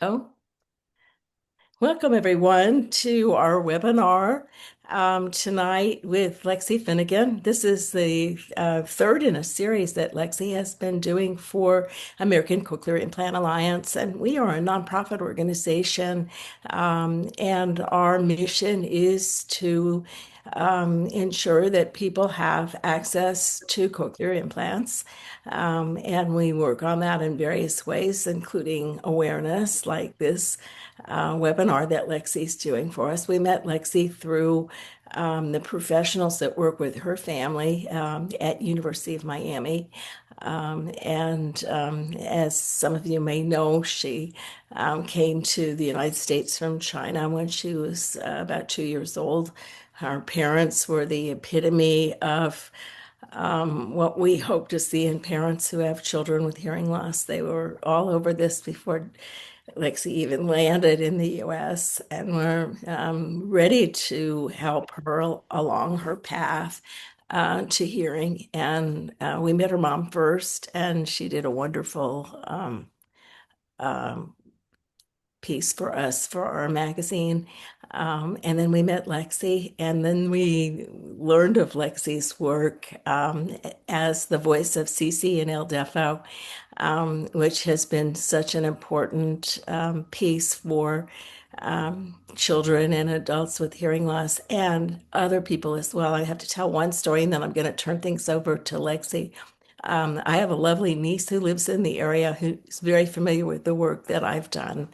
Oh, welcome everyone to our webinar tonight with Lexi Finnegan. This is the third in a series that Lexi has been doing for American Cochlear Implant Alliance, and we are a nonprofit organization, and our mission is to ensure that people have access to cochlear implants. And we work on that in various ways, including awareness, like this webinar that Lexi's doing for us. We met Lexi through the professionals that work with her family at University of Miami. And as some of you may know, she came to the United States from China when she was about 2 years old. Her parents were the epitome of what we hope to see in parents who have children with hearing loss. They were all over this before Lexi even landed in the US, and we're ready to help her along her path to hearing. And we met her mom first, and she did a wonderful um, piece for us for our magazine. And then we met Lexi, and then we learned of Lexi's work as the voice of Cece and El Defo, which has been such an important piece for children and adults with hearing loss and other people as well. I have to tell one story, and then I'm going to turn things over to Lexi. I have a lovely niece who lives in the area who's very familiar with the work that I've done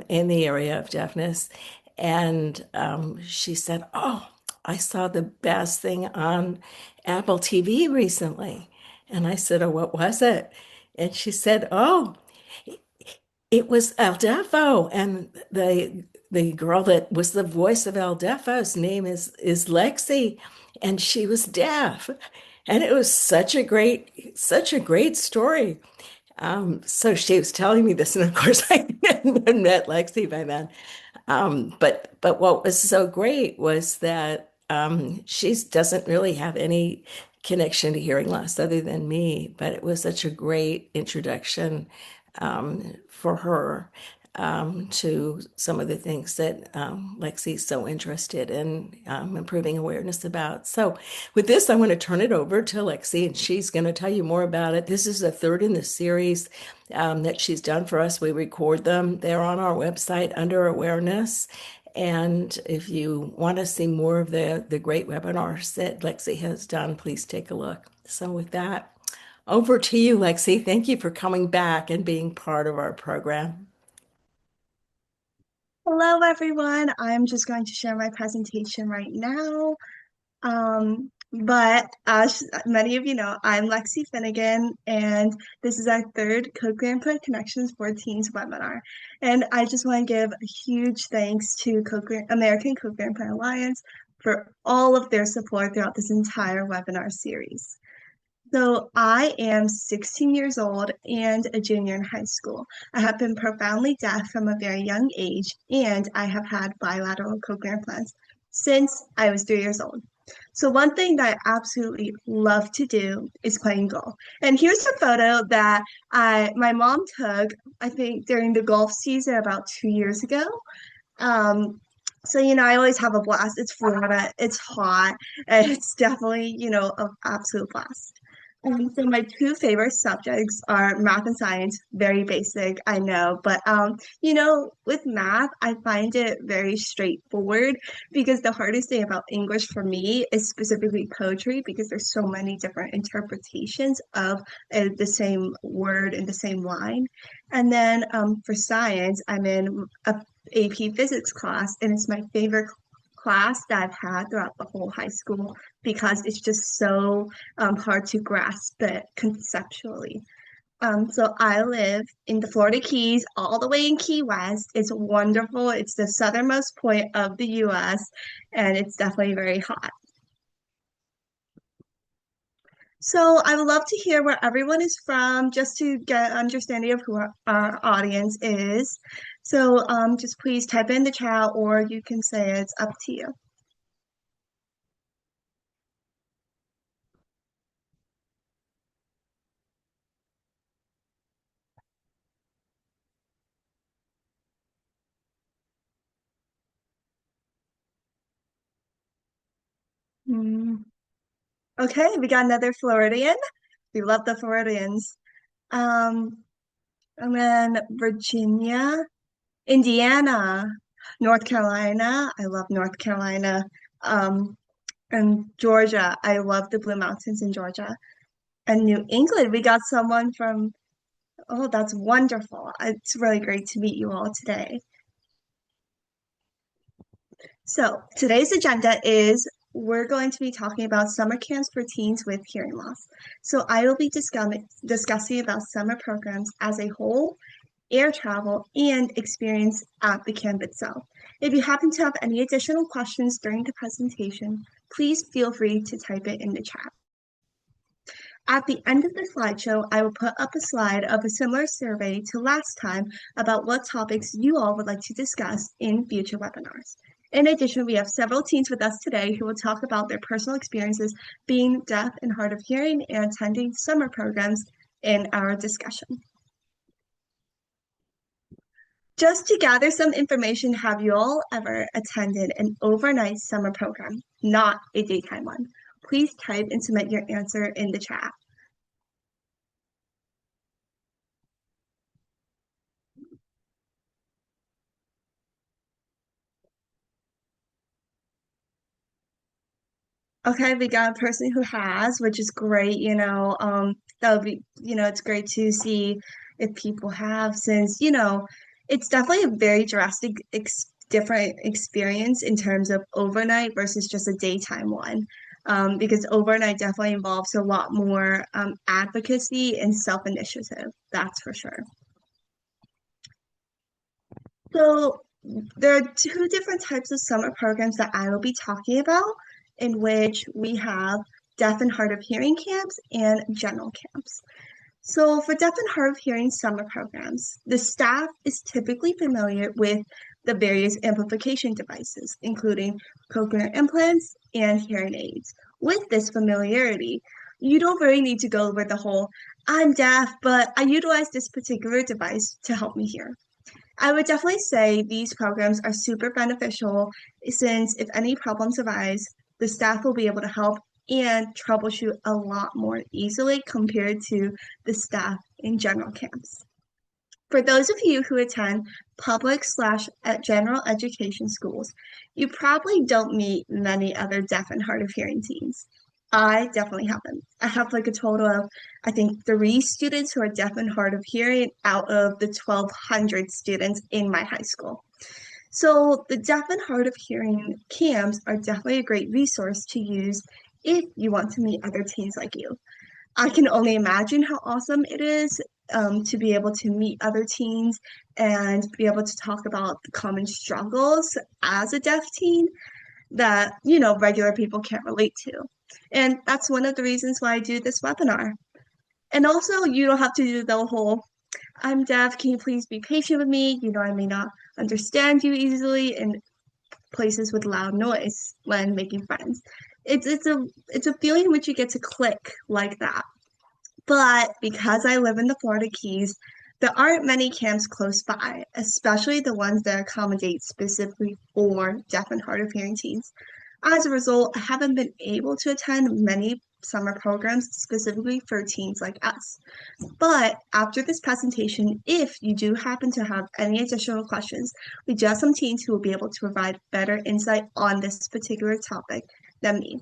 in the area of deafness. And she said, "Oh, I saw the best thing on Apple TV recently." And I said, "Oh, what was it?" And she said, "Oh, it was El Defo." And the girl that was the voice of El Defo's name is Lexi, and she was deaf. And it was such a great story. So she was telling me this, and of course I hadn't met Lexi by then. But what was so great was that she doesn't really have any connection to hearing loss other than me, but it was such a great introduction for her to some of the things that Lexi's so interested in improving awareness about. So, with this, I want to turn it over to Lexi, and she's going to tell you more about it. This is the third in the series that she's done for us. We record them, they're on our website under awareness. And if you want to see more of the great webinars that Lexi has done, please take a look. So, with that, over to you, Lexi. Thank you for coming back and being part of our program. Hello, everyone. I'm just going to share my presentation right now. But as many of you know, I'm Lexi Finnegan, and this is our third Cochlear Implant Connections for Teens webinar. And I just want to give a huge thanks to American Cochlear Implant Alliance for all of their support throughout this entire webinar series. So I am 16 years old and a junior in high school. I have been profoundly deaf from a very young age, and I have had bilateral cochlear implants since I was 3 years old. So one thing that I absolutely love to do is playing golf. And here's a photo that my mom took, I think, during the golf season about 2 years ago. So I always have a blast. It's Florida, it's hot, and it's definitely, an absolute blast. So my two favorite subjects are math and science, very basic, I know, but with math, I find it very straightforward because the hardest thing about English for me is specifically poetry because there's so many different interpretations of the same word in the same line. And then for science, I'm in a AP physics class, and it's my favorite class that I've had throughout the whole high school because it's just so hard to grasp it conceptually. So I live in the Florida Keys, all the way in Key West. It's wonderful. It's the southernmost point of the US, and it's definitely very hot. So I would love to hear where everyone is from, just to get an understanding of who our audience is. So just please type in the chat, or you can say it's up to you. Okay, we got another Floridian. We love the Floridians. Um, and then Virginia, Indiana, North Carolina. I love North Carolina. Um, and Georgia. I love the Blue Mountains in Georgia. And New England, we got someone from, oh, that's wonderful. It's really great to meet you all today. So today's agenda is we're going to be talking about summer camps for teens with hearing loss. So I will be discussing about summer programs as a whole, air travel, and experience at the camp itself. If you happen to have any additional questions during the presentation, please feel free to type it in the chat. At the end of the slideshow, I will put up a slide of a similar survey to last time about what topics you all would like to discuss in future webinars. In addition, we have several teens with us today who will talk about their personal experiences being deaf and hard of hearing and attending summer programs in our discussion. Just to gather some information, have you all ever attended an overnight summer program, not a daytime one? Please type and submit your answer in the chat. Okay, we got a person who has, which is great, that would be, it's great to see if people have, since, it's definitely a very drastic, different experience in terms of overnight versus just a daytime one. Because overnight definitely involves a lot more advocacy and self-initiative, that's for sure. So there are two different types of summer programs that I will be talking about, in which we have deaf and hard of hearing camps and general camps. So for deaf and hard of hearing summer programs, the staff is typically familiar with the various amplification devices, including cochlear implants and hearing aids. With this familiarity, you don't really need to go over the whole, I'm deaf, but I utilize this particular device to help me hear. I would definitely say these programs are super beneficial since if any problems arise, the staff will be able to help and troubleshoot a lot more easily compared to the staff in general camps. For those of you who attend public slash general education schools, you probably don't meet many other deaf and hard of hearing teens. I definitely haven't. I have like a total of, I think, 3 students who are deaf and hard of hearing out of the 1,200 students in my high school. So the deaf and hard of hearing camps are definitely a great resource to use if you want to meet other teens like you. I can only imagine how awesome it is to be able to meet other teens and be able to talk about the common struggles as a deaf teen that, regular people can't relate to. And that's one of the reasons why I do this webinar. And also, you don't have to do the whole, I'm deaf, can you please be patient with me? I may not understand you easily in places with loud noise when making friends. It's a feeling in which you get to click like that. But because I live in the Florida Keys, there aren't many camps close by, especially the ones that accommodate specifically for deaf and hard of hearing teens. As a result, I haven't been able to attend many summer programs specifically for teens like us. But after this presentation, if you do happen to have any additional questions, we do have some teens who will be able to provide better insight on this particular topic than me.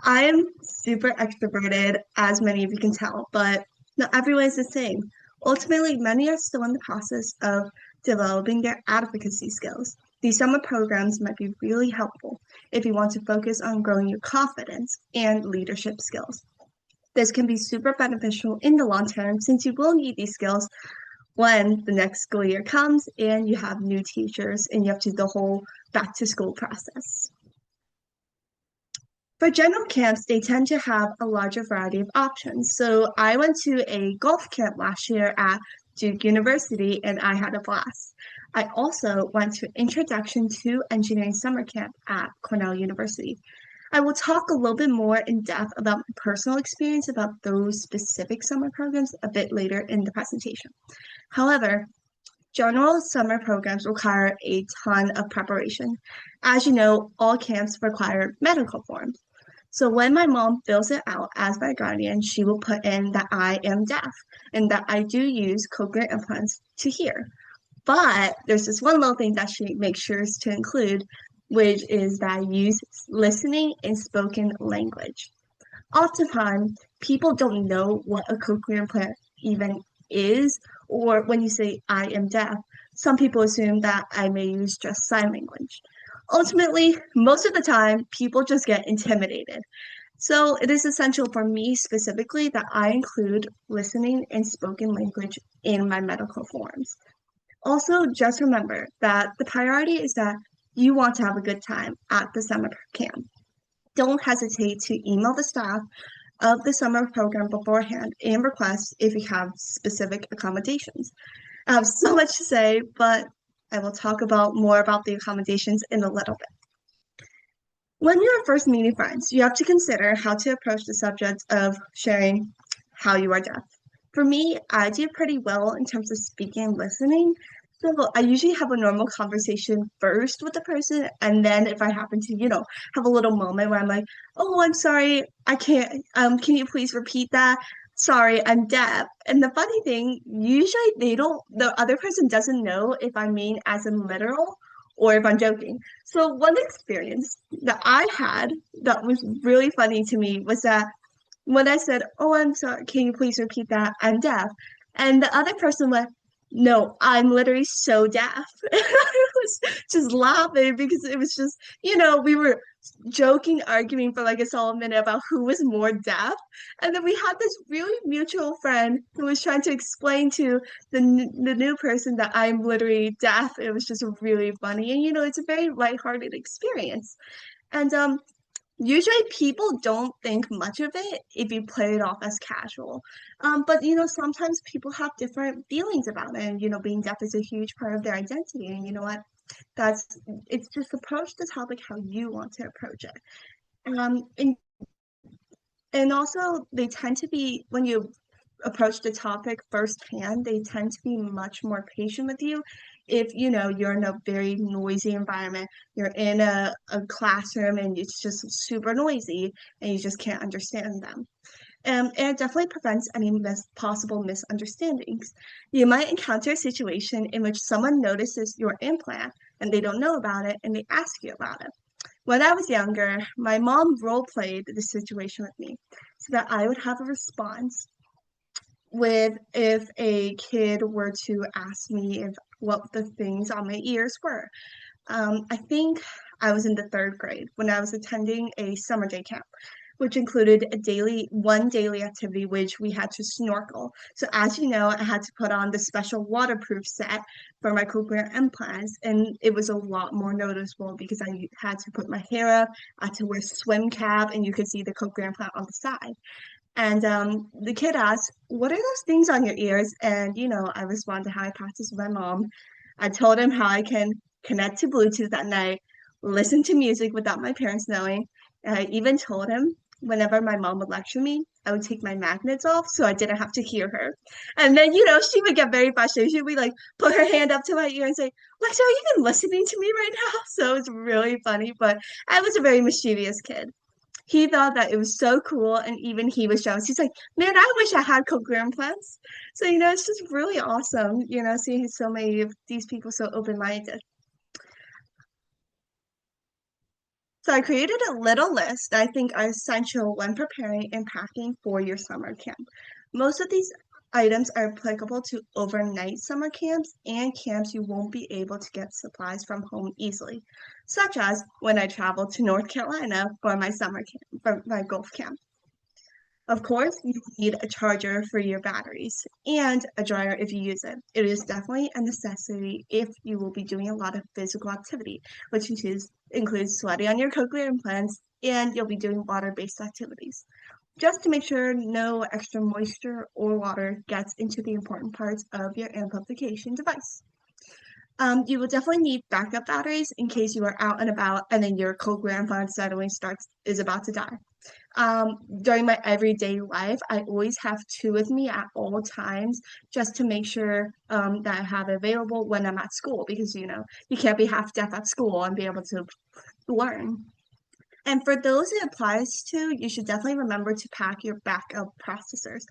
I'm super extroverted, as many of you can tell, but not everyone is the same. Ultimately, many are still in the process of developing their advocacy skills. These summer programs might be really helpful if you want to focus on growing your confidence and leadership skills. This can be super beneficial in the long term since you will need these skills when the next school year comes and you have new teachers and you have to do the whole back to school process. For general camps, they tend to have a larger variety of options. So I went to a golf camp last year at Duke University and I had a blast. I also went to Introduction to Engineering Summer Camp at Cornell University. I will talk a little bit more in depth about my personal experience about those specific summer programs a bit later in the presentation. However, general summer programs require a ton of preparation. As you know, all camps require medical forms. So when my mom fills it out as my guardian, she will put in that I am deaf and that I do use cochlear implants to hear. But there's this one little thing that she makes sure to include, which is that I use listening and spoken language. Oftentimes, people don't know what a cochlear implant even is, or when you say I am deaf, some people assume that I may use just sign language. Ultimately, most of the time, people just get intimidated. So it is essential for me specifically that I include listening and spoken language in my medical forms. Also, just remember that the priority is that you want to have a good time at the summer camp. Don't hesitate to email the staff of the summer program beforehand and request if you have specific accommodations. I have so much to say, but I will talk about more about the accommodations in a little bit. When you're first meeting friends, you have to consider how to approach the subject of sharing how you are deaf. For me, I do pretty well in terms of speaking and listening. So I usually have a normal conversation first with the person, and then if I happen to, have a little moment where I'm like, "Oh, I'm sorry, I can't. Can you please repeat that? Sorry, I'm deaf." And the funny thing, usually the other person doesn't know if I mean as in literal or if I'm joking. So one experience that I had that was really funny to me was that when I said, "Oh, I'm sorry, can you please repeat that? I'm deaf." And the other person went, "No, I'm literally so deaf." And I was just laughing because it was just, we were joking, arguing for like a solid minute about who was more deaf. And then we had this really mutual friend who was trying to explain to the new person that I'm literally deaf. It was just really funny. And, it's a very lighthearted experience. And usually people don't think much of it if you play it off as casual. But sometimes people have different feelings about it. And being deaf is a huge part of their identity. And you know what? That's it's just approach the topic how you want to approach it. And also they tend to be when you approach the topic firsthand, they tend to be much more patient with you. If you're in a very noisy environment, you're in a classroom and it's just super noisy and you just can't understand them. And it definitely prevents any possible misunderstandings. You might encounter a situation in which someone notices your implant and they don't know about it and they ask you about it. When I was younger, my mom role played the situation with me so that I would have a response with if a kid were to ask me if what the things on my ears were. I think I was in the third grade when I was attending a summer day camp, which included one daily activity, which we had to snorkel. So as you know, I had to put on the special waterproof set for my cochlear implants, and it was a lot more noticeable because I had to put my hair up, I had to wear swim cap, and you could see the cochlear implant on the side. And the kid asked, "What are those things on your ears?" And, I responded how I practiced with my mom. I told him how I can connect to Bluetooth at night, listen to music without my parents knowing. And I even told him whenever my mom would lecture me, I would take my magnets off so I didn't have to hear her. And then, she would get very frustrated. She would like put her hand up to my ear and say, "Lex, are you even listening to me right now?" So it's really funny, but I was a very mischievous kid. He thought that it was so cool, and even he was jealous. He's like, "Man, I wish I had cochlear implants." So, it's just really awesome, seeing so many of these people so open-minded. So I created a little list that I think are essential when preparing and packing for your summer camp. Most of these items are applicable to overnight summer camps and camps you won't be able to get supplies from home easily, such as when I traveled to North Carolina for my summer camp, for my golf camp. Of course, you need a charger for your batteries and a dryer if you use it. It is definitely a necessity if you will be doing a lot of physical activity, which includes sweating on your cochlear implants and you'll be doing water-based activities. Just to make sure no extra moisture or water gets into the important parts of your amplification device. You will definitely need backup batteries in case you are out and about and then your cochlear implant suddenly is about to die. During my everyday life, I always have two with me at all times just to make sure that I have available when I'm at school because you can't be half deaf at school and be able to learn. And for those it applies to, you should definitely remember to pack your backup processors.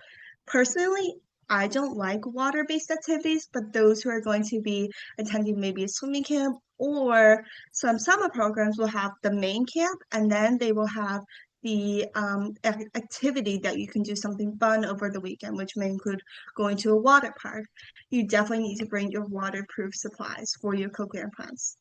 Personally, I don't like water-based activities, but those who are going to be attending maybe a swimming camp or some summer programs will have the main camp, and then they will have the activity that you can do something fun over the weekend, which may include going to a water park. You definitely need to bring your waterproof supplies for your cochlear implants.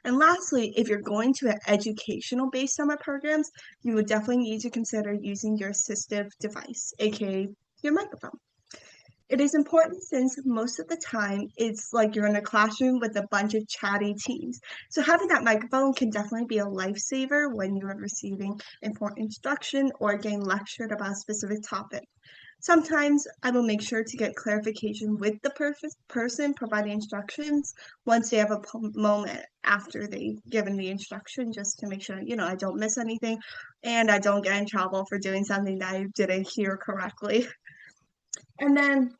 And lastly, if you're going to an educational-based summer programs, you would definitely need to consider using your assistive device, aka your microphone. It is important since most of the time it's like you're in a classroom with a bunch of chatty teens. So having that microphone can definitely be a lifesaver when you are receiving important instruction or getting lectured about a specific topic. Sometimes I will make sure to get clarification with the person providing instructions once they have a moment after they've given the instruction, just to make sure, I don't miss anything and I don't get in trouble for doing something that I didn't hear correctly. And then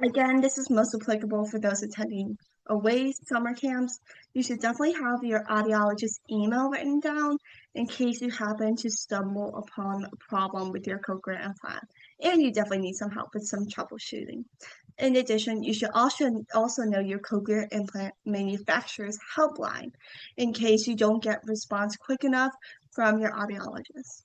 again, this is most applicable for those attending away summer camps. You should definitely have your audiologist email written down in case you happen to stumble upon a problem with your cochlear implant. And you definitely need some help with some troubleshooting. In addition, you should also know your cochlear implant manufacturer's helpline in case you don't get response quick enough from your audiologist.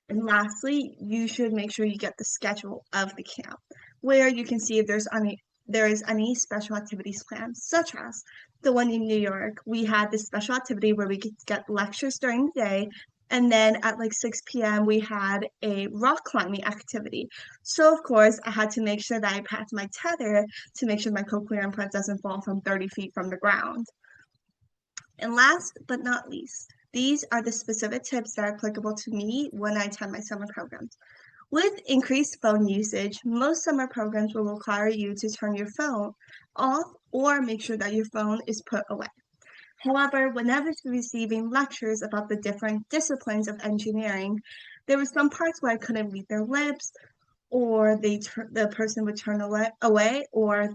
And lastly, you should make sure you get the schedule of the camp, where you can see if there is any special activities planned, such as the one in New York. We had this special activity where we could get lectures during the day, and then at like 6 p.m. we had a rock climbing activity. So of course I had to make sure that I packed my tether to make sure my cochlear implant doesn't fall from 30 feet from the ground. And last but not least, these are the specific tips that are applicable to me when I attend my summer programs. With increased phone usage, most summer programs will require you to turn your phone off or make sure that your phone is put away. However, whenever receiving lectures about the different disciplines of engineering, there were some parts where I couldn't read their lips, or the person would turn away, or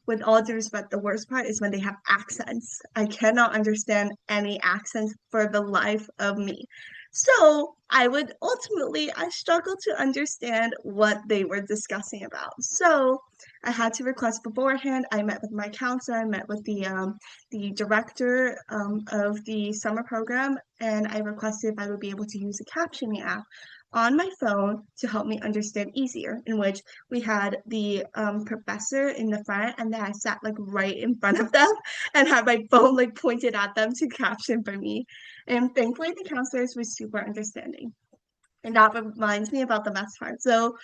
with all due respect, the worst part is when they have accents. I cannot understand any accents for the life of me. So I struggled to understand what they were discussing about. So I had to request beforehand. I met with my counselor, I met with the director of the summer program, and I requested if I would be able to use a captioning app on my phone to help me understand easier, in which we had the professor in the front, and then I sat like right in front of them and had my phone like pointed at them to caption for me. And thankfully, the counselors were super understanding. And that reminds me about the best part. So,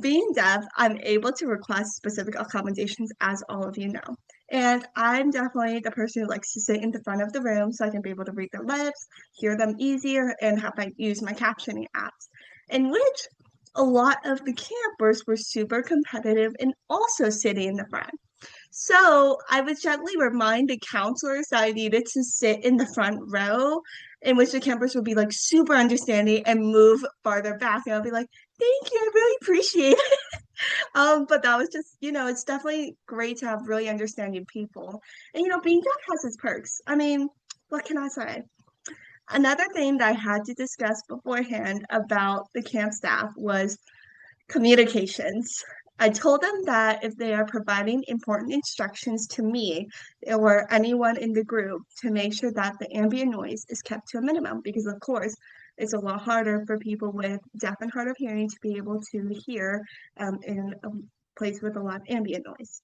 being deaf, I'm able to request specific accommodations, as all of you know. And I'm definitely the person who likes to sit in the front of the room so I can be able to read their lips, hear them easier, and have my use my captioning apps. In which a lot of the campers were super competitive and also sitting in the front. So I would gently remind the counselors that I needed to sit in the front row, in which the campers would be like super understanding and move farther back. And I'll be like, thank you, I really appreciate it. But that was just, it's definitely great to have really understanding people. And being deaf has its perks. I mean, what can I say? Another thing that I had to discuss beforehand about the camp staff was communications. I told them that if they are providing important instructions to me or anyone in the group, to make sure that the ambient noise is kept to a minimum, because of course it's a lot harder for people with deaf and hard of hearing to be able to hear in a place with a lot of ambient noise.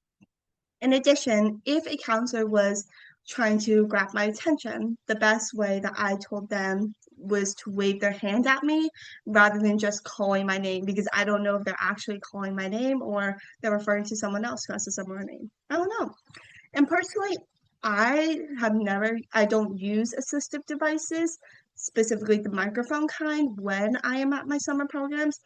In addition, if a counselor was trying to grab my attention, the best way that I told them was to wave their hand at me rather than just calling my name, because I don't know if they're actually calling my name or they're referring to someone else who has a similar name. I don't know. And personally, I don't use assistive devices, specifically the microphone kind, when I am at my summer programs.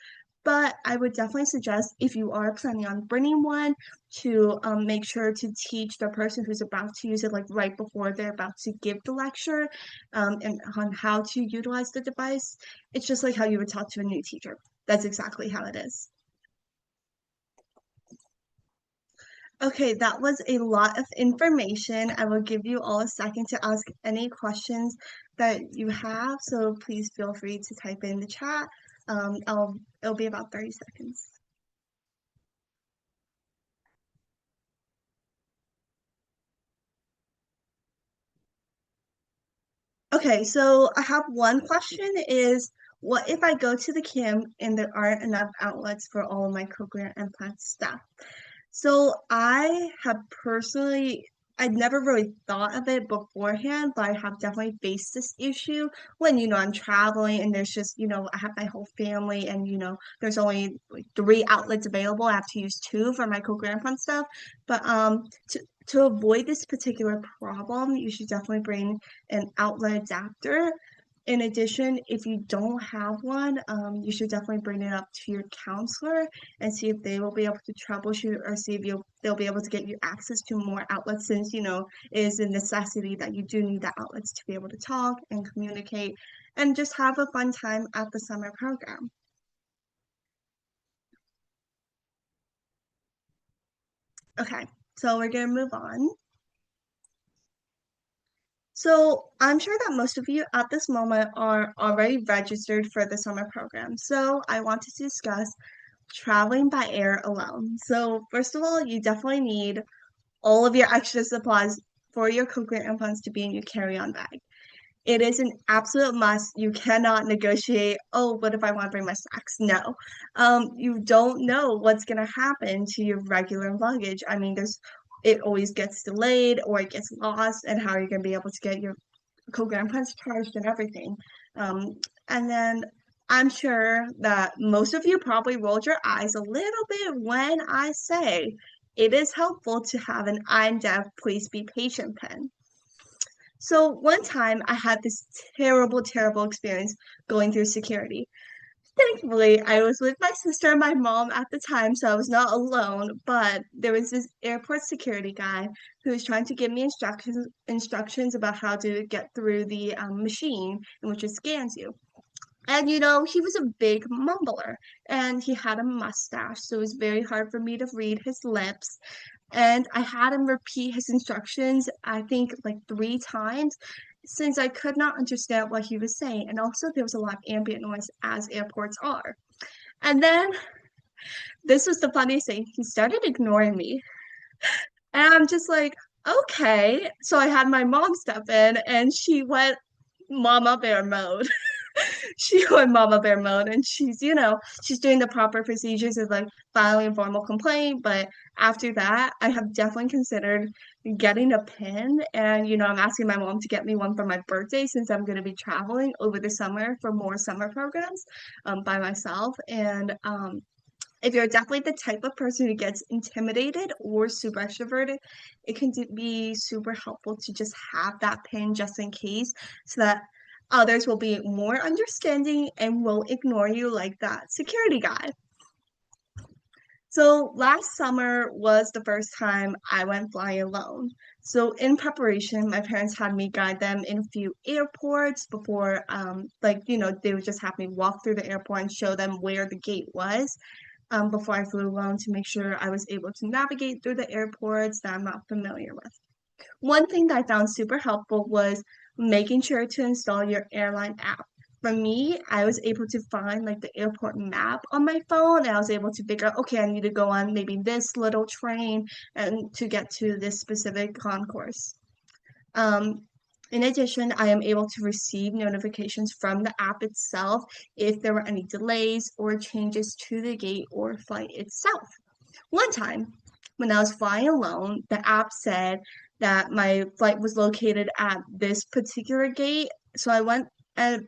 But I would definitely suggest, if you are planning on bringing one, to make sure to teach the person who's about to use it like right before they're about to give the lecture, and on how to utilize the device. It's just like how you would talk to a new teacher. That's exactly how it is. Okay, that was a lot of information. I will give you all a second to ask any questions that you have. So please feel free to type in the chat. It'll be about 30 seconds. Okay, so I have one question is what if I go to the Kim and there aren't enough outlets for all of my cochlear implant stuff? So I have personally, I'd never really thought of it beforehand, but I have definitely faced this issue when, I'm traveling and there's just, I have my whole family and, there's only like three outlets available. I have to use two for my co-grandpa stuff. But to avoid this particular problem, you should definitely bring an outlet adapter. In addition, if you don't have one, you should definitely bring it up to your counselor and see if they will be able to troubleshoot or see if they'll be able to get you access to more outlets since, it is a necessity that you do need the outlets to be able to talk and communicate and just have a fun time at the summer program. Okay, so we're gonna move on. So I'm sure that most of you at this moment are already registered for the summer program. So I wanted to discuss traveling by air alone. So first of all, you definitely need all of your extra supplies for your cochlear implants to be in your carry-on bag. It is an absolute must. You cannot negotiate, oh, what if I want to bring my snacks? No. You don't know what's going to happen to your regular luggage. I mean, it always gets delayed or it gets lost, and how are you going to be able to get your cochlear implants charged and everything? And then I'm sure that most of you probably rolled your eyes a little bit when I say it is helpful to have an I'm deaf, please be patient pen. So one time I had this terrible, terrible experience going through security. Thankfully, I was with my sister and my mom at the time, so I was not alone. But there was this airport security guy who was trying to give me instructions about how to get through the machine in which it scans you. And he was a big mumbler and he had a mustache, so it was very hard for me to read his lips. And I had him repeat his instructions, I think like three times, since I could not understand what he was saying. And also, there was a lot of ambient noise, as airports are. And then this was the funniest thing, he started ignoring me. And I'm just like, okay. So I had my mom step in and she went mama bear mode. She went mama bear mode and she's doing the proper procedures of like filing a formal complaint. But after that, I have definitely considered getting a pin. And I'm asking my mom to get me one for my birthday since I'm going to be traveling over the summer for more summer programs by myself. And if you're definitely the type of person who gets intimidated or super extroverted, it can be super helpful to just have that pin just in case so that others will be more understanding and will ignore you like that security guy. So last summer was the first time I went flying alone. So in preparation, my parents had me guide them in a few airports before, they would just have me walk through the airport and show them where the gate was before I flew alone to make sure I was able to navigate through the airports that I'm not familiar with. One thing that I found super helpful was making sure to install your airline app. For me, I was able to find like the airport map on my phone and I was able to figure out, okay, I need to go on maybe this little train and to get to this specific concourse. Um, in addition, I am able to receive notifications from the app itself if there were any delays or changes to the gate or flight itself. One time, when I was flying alone, the app said that my flight was located at this particular gate. So I went,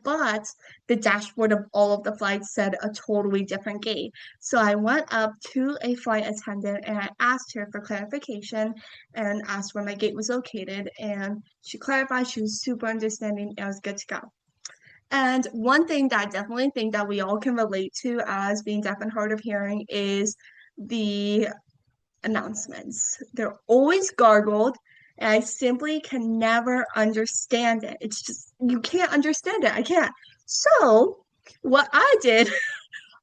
but the dashboard of all of the flights said a totally different gate. So I went up to a flight attendant and I asked her for clarification and asked where my gate was located. And she clarified, she was super understanding, and I was good to go. And one thing that I definitely think that we all can relate to as being deaf and hard of hearing is the announcements. They're always gargled, and I simply can never understand it. It's just, you can't understand it. I can't. So, what I did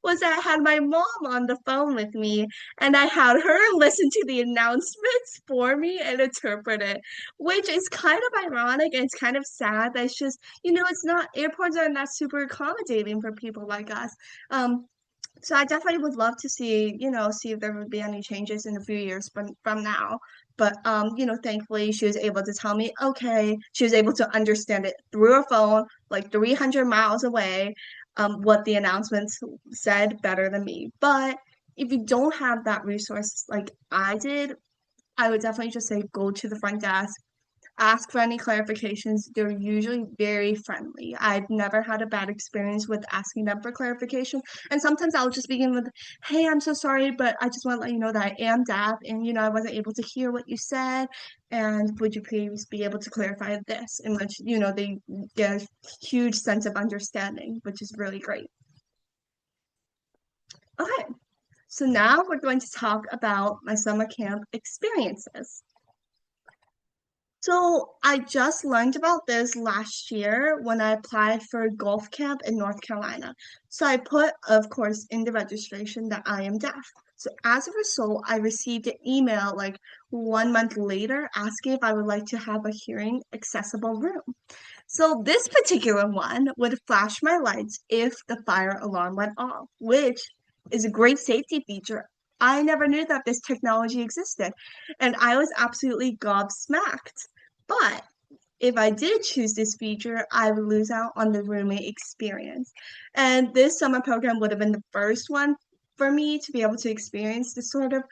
was that I had my mom on the phone with me and I had her listen to the announcements for me and interpret it, which is kind of ironic and it's kind of sad that it's just, it's not, airports are not super accommodating for people like us. Um, so I definitely would love to see, see if there would be any changes in a few years from now. But thankfully she was able to tell me, okay, she was able to understand it through her phone, like 300 miles away, what the announcements said better than me. But if you don't have that resource like I did, I would definitely just say go to the front desk, ask for any clarifications. They're usually very friendly. I've never had a bad experience with asking them for clarification. And sometimes I'll just begin with, hey, I'm so sorry, but I just want to let you know that I am deaf and, I wasn't able to hear what you said. And would you please be able to clarify this? In which, they get a huge sense of understanding, which is really great. Okay, so now we're going to talk about my summer camp experiences. So I just learned about this last year when I applied for golf camp in North Carolina. So I put, of course, in the registration that I am deaf. So as a result, I received an email like 1 month later asking if I would like to have a hearing accessible room. So this particular one would flash my lights if the fire alarm went off, which is a great safety feature. I never knew that this technology existed, and I was absolutely gobsmacked. But if I did choose this feature, I would lose out on the roommate experience. And this summer program would have been the first one for me to be able to experience this sort of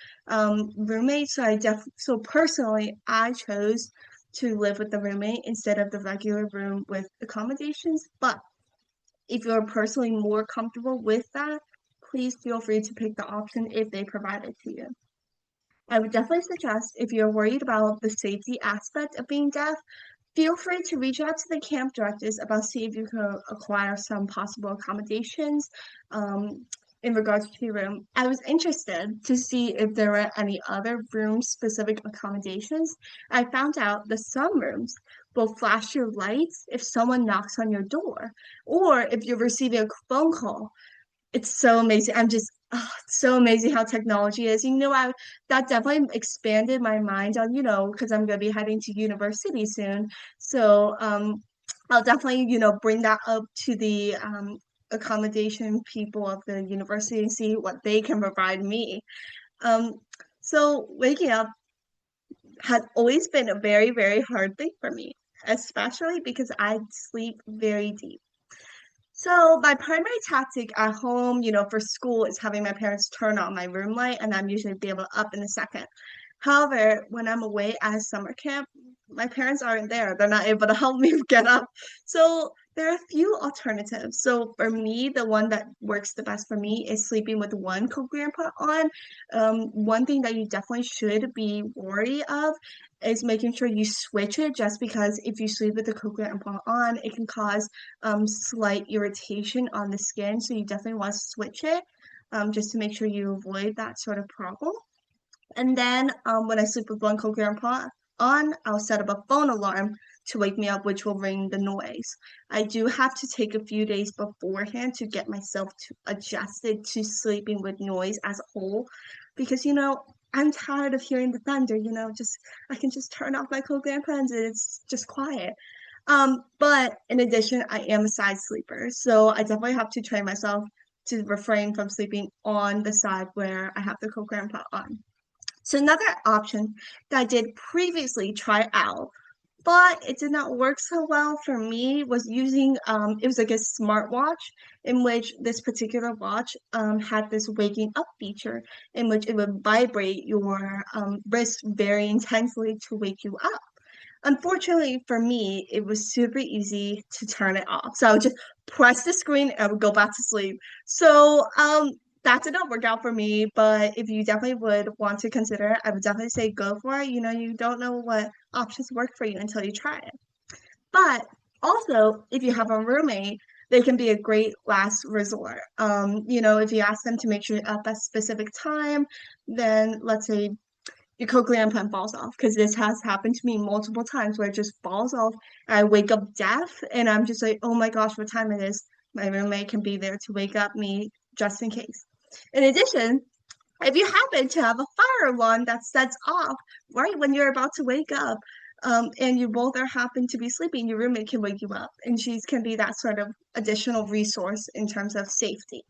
roommate. So personally, I chose to live with the roommate instead of the regular room with accommodations. But if you're personally more comfortable with that, please feel free to pick the option if they provide it to you. I would definitely suggest if you're worried about the safety aspect of being deaf, feel free to reach out to the camp directors about see if you can acquire some possible accommodations in regards to your room. I was interested to see if there were any other room specific accommodations. I found out that some rooms will flash your lights if someone knocks on your door or if you're receiving a phone call. It's so amazing. It's so amazing how technology is. That definitely expanded my mind on, because I'm gonna be heading to university soon. So I'll definitely, bring that up to the accommodation people of the university and see what they can provide me. Um, so waking up has always been a very, very hard thing for me, especially because I sleep very deep. So my primary tactic at home, for school is having my parents turn on my room light and I'm usually be able to up in a second. However, when I'm away at summer camp, my parents aren't there. They're not able to help me get up. So there are a few alternatives. So for me, the one that works the best for me is sleeping with one cochlear implant on. One thing that you definitely should be wary of is making sure you switch it just because if you sleep with the cochlear implant on, it can cause slight irritation on the skin. So you definitely want to switch it just to make sure you avoid that sort of problem. And then when I sleep with one cochlear implant on, I'll set up a phone alarm to wake me up, which will ring the noise. I do have to take a few days beforehand to get myself adjusted to sleeping with noise as a whole, because I'm tired of hearing the thunder. Just I can just turn off my cochlear implants and it's just quiet. But in addition, I am a side sleeper, so I definitely have to train myself to refrain from sleeping on the side where I have the cochlear implant on. So another option that I did previously try out, but it did not work so well for me was using it was like a smartwatch in which this particular watch had this waking up feature in which it would vibrate your wrist very intensely to wake you up. Unfortunately for me, it was super easy to turn it off. So I would just press the screen and I would go back to sleep. So that did not work out for me, but if you definitely would want to consider it, I would definitely say go for it. You don't know what options work for you until you try it. But also, if you have a roommate, they can be a great last resort. If you ask them to make sure you're up at a specific time, then let's say your cochlear implant falls off because this has happened to me multiple times where it just falls off. I wake up deaf and I'm just like, oh my gosh, what time it is? My roommate can be there to wake up me just in case. In addition, if you happen to have a fire alarm that sets off right when you're about to wake up, and you both are happen to be sleeping, your roommate can wake you up, and she can be that sort of additional resource in terms of safety.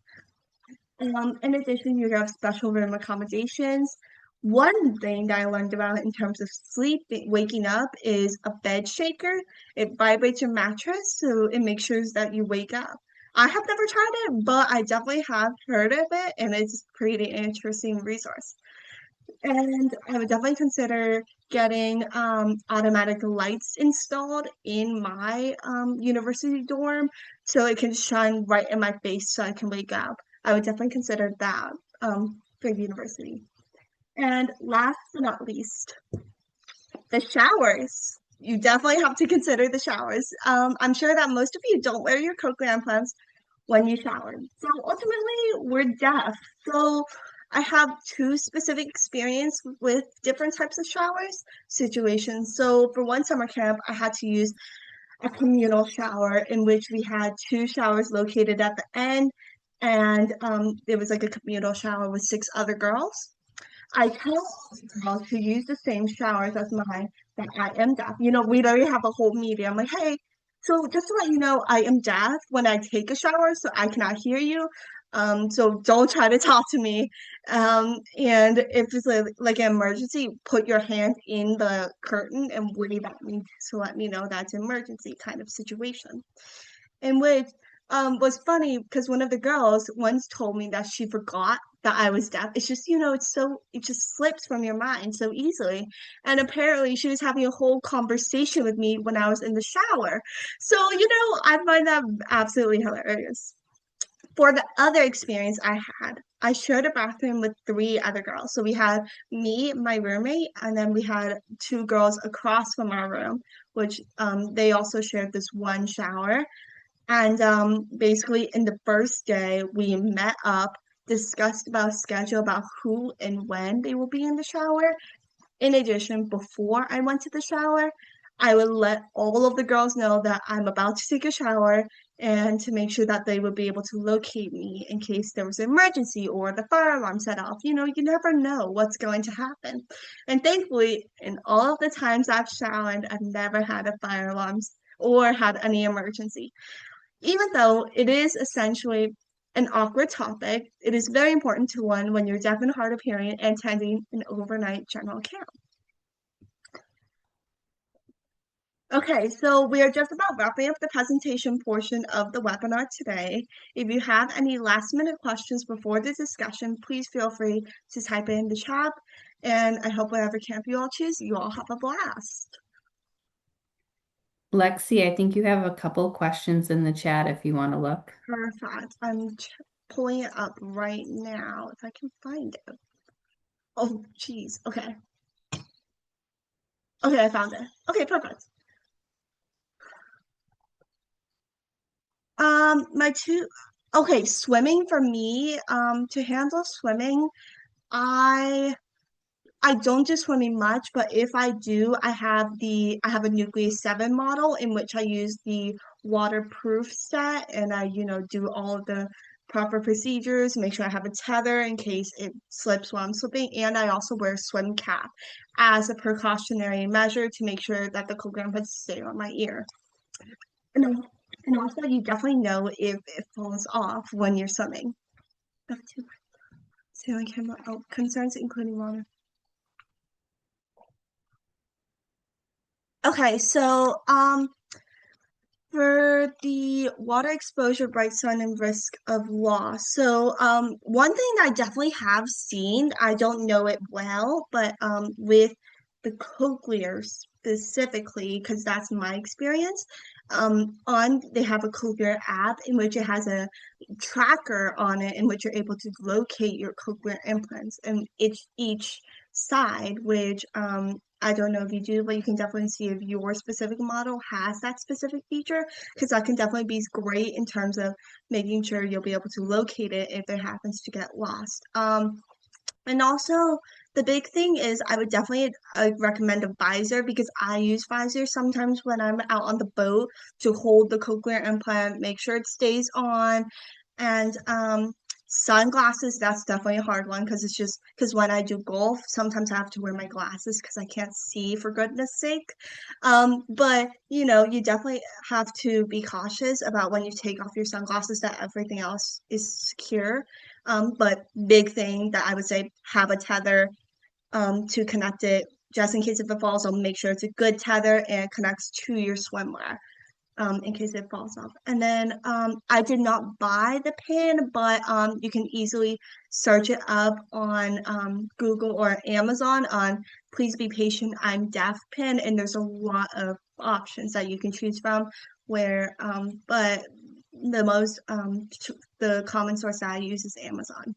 In addition, you have special room accommodations. One thing that I learned about in terms of sleep, waking up, is a bed shaker. It vibrates your mattress, so it makes sure that you wake up. I have never tried it, but I definitely have heard of it, and it's a pretty interesting resource. And I would definitely consider getting automatic lights installed in my university dorm so it can shine right in my face so I can wake up. I would definitely consider that for university. And last but not least, the showers. You definitely have to consider the showers. I'm sure that most of you don't wear your cochlear implants when you shower. So ultimately, we're deaf. So I have two specific experience with different types of showers situations. So for one summer camp, I had to use a communal shower in which we had two showers located at the end, and it was like a communal shower with six other girls. I tell girls who use the same showers as mine that I am deaf. We already have a whole meeting. I'm like, hey, so just to let you know, I am deaf when I take a shower, so I cannot hear you. So don't try to talk to me. And if it's like an emergency, put your hand in the curtain and wave at me to let me know that's an emergency kind of situation. In which was funny because one of the girls once told me that she forgot that I was deaf. It's just, it just slips from your mind so easily. And apparently she was having a whole conversation with me when I was in the shower. So, I find that absolutely hilarious. For the other experience I had, I shared a bathroom with three other girls. So we had me, my roommate, and then we had two girls across from our room, which they also shared this one shower. And basically, in the first day, we met up, discussed about schedule, about who and when they will be in the shower. In addition, before I went to the shower, I would let all of the girls know that I'm about to take a shower and to make sure that they would be able to locate me in case there was an emergency or the fire alarm set off. You never know what's going to happen. And thankfully, in all of the times I've showered, I've never had a fire alarm or had any emergency. Even though it is essentially an awkward topic, it is very important to one when you're deaf and hard of hearing and attending an overnight general camp. Okay, so we are just about wrapping up the presentation portion of the webinar today. If you have any last minute questions before the discussion, please feel free to type it in the chat. And I hope whatever camp you all choose, you all have a blast. Lexi, I think you have a couple questions in the chat if you want to look. Perfect. I'm pulling it up right now if I can find it. Oh, geez. Okay. Okay, I found it. Okay, perfect. My two, okay, swimming for me, to handle swimming, I I don't do swimming much, but if I do, I have a Nucleus 7 model in which I use the waterproof set and I, do all of the proper procedures, make sure I have a tether in case it slips while I'm swimming, and I also wear a swim cap as a precautionary measure to make sure that the cochlear implants stay on my ear. And, and also, you definitely know if it falls off when you're swimming. Sailing camera, oh, concerns including water. Okay, so for the water exposure, bright sun, and risk of loss. So one thing I definitely have seen, I don't know it well, but with the cochlear specifically, because that's my experience, on they have a cochlear app in which it has a tracker on it in which you're able to locate your cochlear implants and each side, which I don't know if you do, but you can definitely see if your specific model has that specific feature because that can definitely be great in terms of making sure you'll be able to locate it if it happens to get lost. And also, the big thing is I would definitely recommend a visor because I use visors sometimes when I'm out on the boat to hold the cochlear implant, make sure it stays on. And Sunglasses, that's definitely a hard one because it's just because when I do golf, sometimes I have to wear my glasses because I can't see for goodness sake. But you definitely have to be cautious about when you take off your sunglasses that everything else is secure. But big thing that I would say, have a tether to connect it just in case if it falls. So make sure it's a good tether and connects to your swimwear in case it falls off. And then I did not buy the pin, but you can easily search it up on Google or Amazon on Please Be Patient, I'm Deaf pin, and there's a lot of options that you can choose from. But the most the common source that I use is Amazon,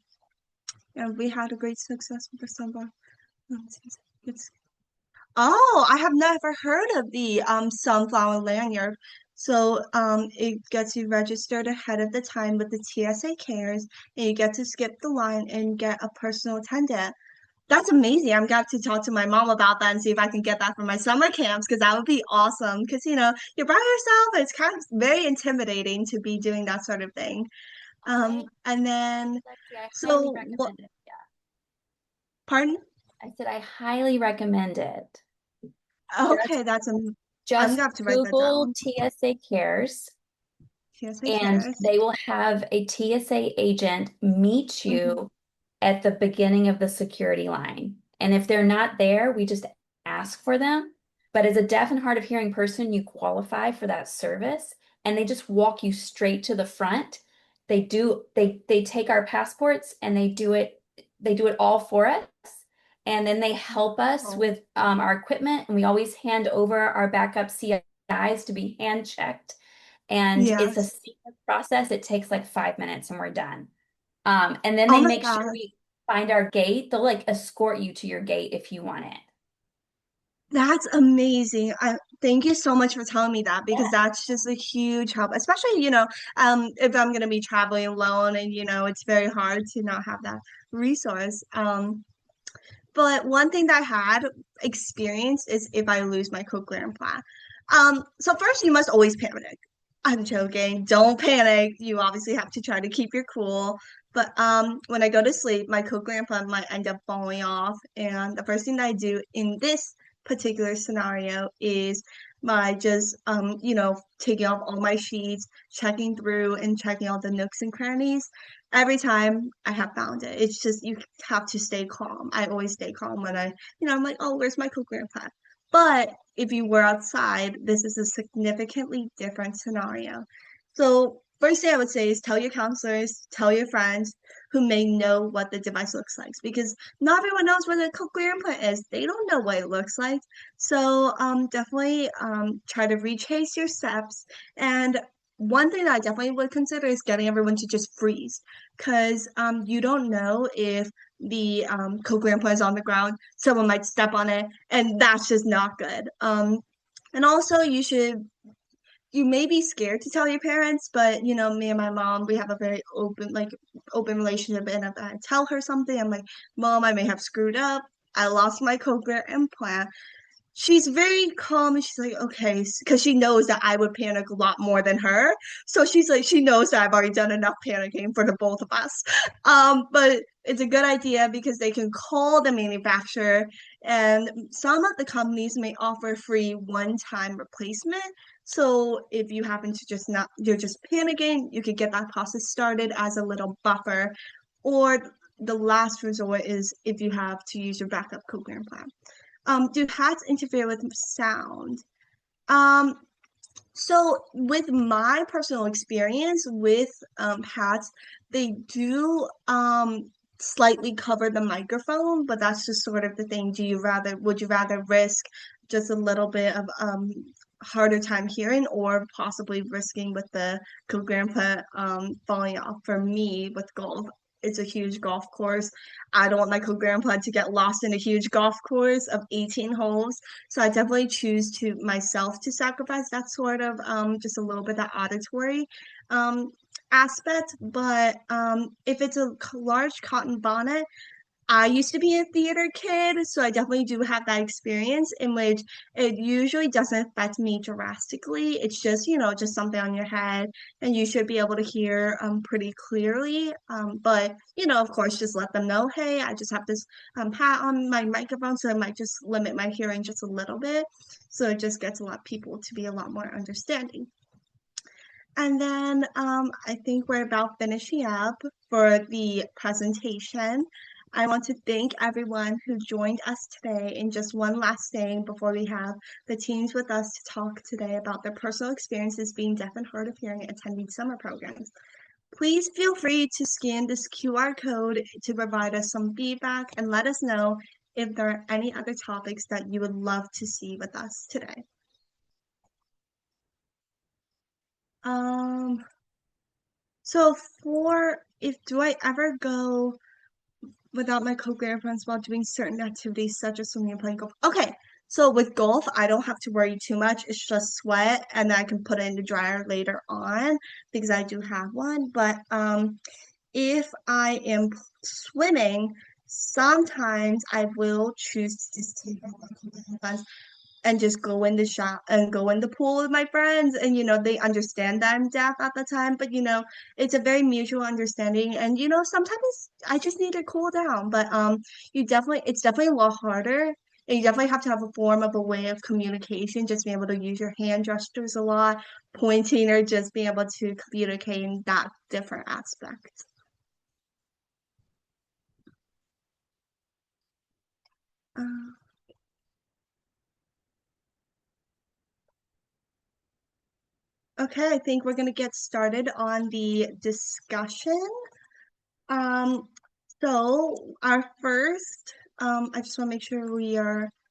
and we had a great success with the sunblock. It's Oh, I have never heard of the sunflower lanyard. So it gets you registered ahead of the time with the TSA cares, and you get to skip the line and get a personal attendant. That's amazing. I'm going to talk to my mom about that and see if I can get that for my summer camps because that would be awesome. Because you're by yourself, and it's kind of very intimidating to be doing that sort of thing. I, And then Lexi, I highly so what? recommend it. Yeah. Pardon? I said I highly recommend it. Okay, Just, I'm just gonna have to write that Google down. TSA Cares, TSA and cares. they will have a TSA agent meet Mhm. you at the beginning of the security line. And if they're not there, we just ask for them. But as a deaf and hard of hearing person, you qualify for that service, and they just walk you straight to the front. They take our passports and they do it all for us. And then they help us Oh, with our equipment, and we always hand over our backup CIs to be hand checked. And it's a yes. seamless process. It takes like 5 minutes and we're done. And then Oh they my make sure God. we find our gate. They'll like escort you to your gate if you want it. That's amazing. Thank you so much for telling me that because Yeah. that's just a huge help, especially, if I'm gonna be traveling alone and it's very hard to not have that resource. But one thing that I had experienced is if I lose my cochlear implant. So first you must always panic. I'm joking. Don't panic. You obviously have to try to keep your cool. But when I go to sleep, my cochlear implant might end up falling off. And the first thing that I do in this particular scenario is by just taking off all my sheets, checking through and checking all the nooks and crannies every time I have found it. It's just you have to stay calm. I always stay calm when I'm like, oh, where's my cochlear implant? But if you were outside, this is a significantly different scenario. So first thing I would say is tell your counselors, tell your friends who may know what the device looks like because not everyone knows what a cochlear implant is. They don't know what it looks like. So definitely try to retrace your steps and one thing that I definitely would consider is getting everyone to just freeze because you don't know if the cochlear implant is on the ground, someone might step on it, and that's just not good. And also, you may be scared to tell your parents, but me and my mom, we have a very open relationship, and if I tell her something, I'm like, Mom, I may have screwed up. I lost my cochlear implant. She's very calm and she's like, okay, because she knows that I would panic a lot more than her. So she's like, she knows that I've already done enough panicking for the both of us. But it's a good idea because they can call the manufacturer, and some of the companies may offer free one-time replacement. So if you happen to just not, you're just panicking, you could get that process started as a little buffer. Or the last resort is if you have to use your backup cochlear implant. Do hats interfere with sound? Um, so with my personal experience with hats, they do slightly cover the microphone, but that's just sort of the thing. Would you rather risk just a little bit of harder time hearing or possibly risking with the cochlear falling off? For me with golf, it's a huge golf course. I don't want my cochlear to get lost in a huge golf course of 18 holes. So I definitely choose to myself to sacrifice that sort of just a little bit that auditory um aspect. But if it's a large cotton bonnet, I used to be a theater kid, so I definitely do have that experience in which it usually doesn't affect me drastically. It's just, just something on your head, and you should be able to hear pretty clearly. But of course, just let them know, hey, I just have this hat on my microphone, so it might just limit my hearing just a little bit. So it just gets a lot of people to be a lot more understanding. And then I think we're about finishing up for the presentation. I want to thank everyone who joined us today. And just one last thing before we have the teens with us to talk today about their personal experiences being deaf and hard of hearing attending summer programs. Please feel free to scan this QR code to provide us some feedback and let us know if there are any other topics that you would love to see with us today. So do I ever go without my cochlear implants while doing certain activities such as swimming and playing golf? Okay, so with golf, I don't have to worry too much. It's just sweat, and then I can put it in the dryer later on because I do have one. But if I am swimming, sometimes I will choose to just take off my cochlear implants and just go in the shop and go in the pool with my friends, and they understand that I'm deaf at the time, but it's a very mutual understanding, and sometimes I just need to cool down, but it's definitely a lot harder, and you definitely have to have a form of a way of communication, just being able to use your hand gestures a lot, pointing, or just being able to communicate in that different aspect. uh, okay, I think we're going to get started on the discussion. Um, so our first, I just want to make sure we are